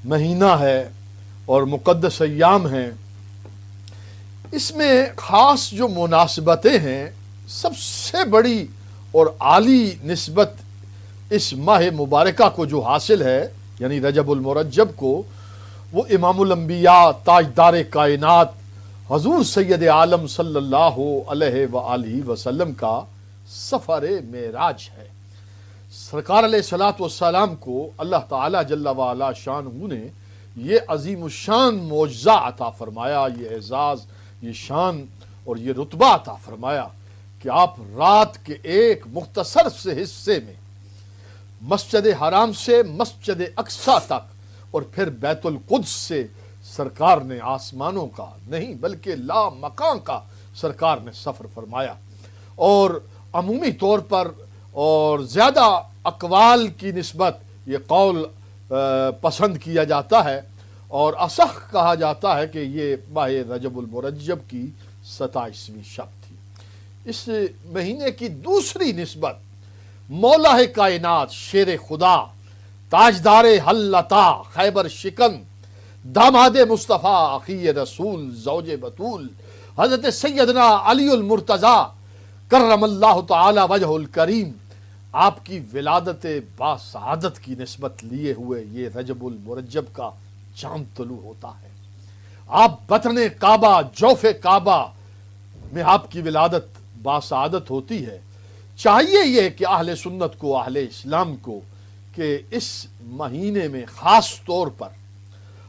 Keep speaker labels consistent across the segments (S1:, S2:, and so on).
S1: مہینہ ہے اور مقدس ایام ہیں، اس میں خاص جو مناسبتیں ہیں، سب سے بڑی اور عالی نسبت اس ماہ مبارکہ کو جو حاصل ہے، یعنی رجب المرجب کو، وہ امام الانبیاء تاجدار کائنات حضور سید عالم صلی اللہ علیہ وآلہ وسلم کا سفر معراج ہے۔ سرکار علیہ الصلوۃ والسلام کو اللہ تعالیٰ جل وعلا شانہ نے یہ عظیم الشان معجزہ عطا فرمایا، یہ اعزاز، یہ شان اور یہ رتبہ عطا فرمایا کہ آپ رات کے ایک مختصر سے حصے میں مسجد حرام سے مسجد اقصیٰ تک اور پھر بیت القدس سے سرکار نے آسمانوں کا نہیں بلکہ لا مکان کا سرکار نے سفر فرمایا، اور عمومی طور پر اور زیادہ اقوال کی نسبت یہ قول پسند کیا جاتا ہے اور اصح کہا جاتا ہے کہ یہ ماہ رجب المرجب کی 27ویں شب تھی۔ اس مہینے کی دوسری نسبت مولا کائنات، شیر خدا، تاجدار حلتا، خیبر شکن، داماد مصطفیٰ، اخی رسول، زوج بطول، حضرت سیدنا علی المرتضیٰ کرم اللہ تعالی وجہ الکریم، آپ کی ولادت باسعادت کی نسبت لیے ہوئے یہ رجب المرجب کا چاند طلوع ہوتا ہے۔ آپ بطن کعبہ، جوف کعبہ میں آپ کی ولادت باسعادت ہوتی ہے۔ چاہیے یہ کہ اہل سنت کو، اہل اسلام کو، کہ اس مہینے میں خاص طور پر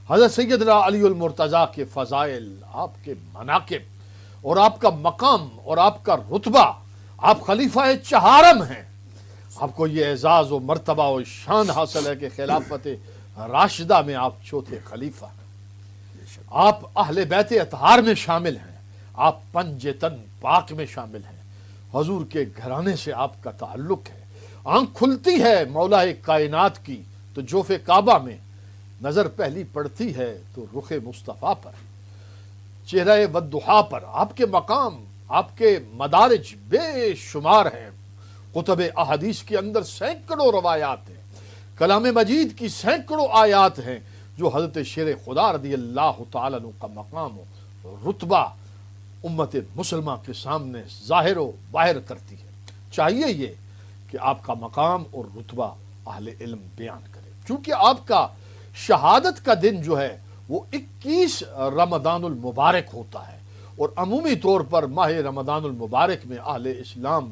S1: حضرت سیدنا علی المرتضیٰ کے فضائل، آپ کے مناقب اور آپ کا مقام اور آپ کا رتبہ، آپ خلیفہ چہارم ہیں، آپ کو یہ اعزاز و مرتبہ و شان حاصل ہے کہ خلافت راشدہ میں آپ چوتھے خلیفہ ہیں، آپ اہل بیت اطہار میں شامل ہیں، آپ پنج تن پاک میں شامل ہیں، حضور کے گھرانے سے آپ کا تعلق ہے۔ آنکھ کھلتی ہے مولا کائنات کی تو جوف کعبہ میں نظر پہلی پڑتی ہے تو رخ مصطفیٰ پر، چہرہ والضحیٰ پر۔ آپ کے مقام، آپ کے مدارج بے شمار ہیں، کتب احادیث کے اندر سینکڑوں روایات ہیں، کلام مجید کی سینکڑوں آیات ہیں جو حضرت شیر خدا رضی اللہ تعالیٰ عنہ کا مقام و رتبہ امت مسلمہ کے سامنے ظاہر و باہر کرتی ہے۔ چاہیے یہ کہ آپ کا مقام اور رتبہ اہل علم بیان کرے، چونکہ آپ کا شہادت کا دن جو ہے وہ 21 رمضان المبارک ہوتا ہے، اور عمومی طور پر ماہ رمضان المبارک میں اہل اسلام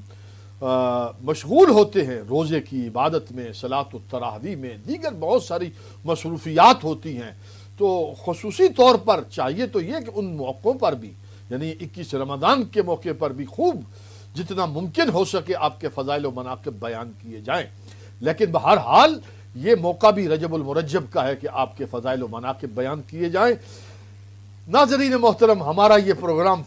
S1: مشغول ہوتے ہیں، روزے کی عبادت میں، صلاۃ التراویح میں، دیگر بہت ساری مصروفیات ہوتی ہیں، تو خصوصی طور پر چاہیے تو یہ کہ ان موقعوں پر بھی، یعنی 21 رمضان کے موقع پر بھی خوب جتنا ممکن ہو سکے آپ کے فضائل و مناقب بیان کیے جائیں، لیکن بہرحال یہ موقع بھی رجب المرجب کا ہے کہ آپ کے فضائل و مناقب بیان کیے جائیں۔ ناظرین محترم، ہمارا یہ پروگرام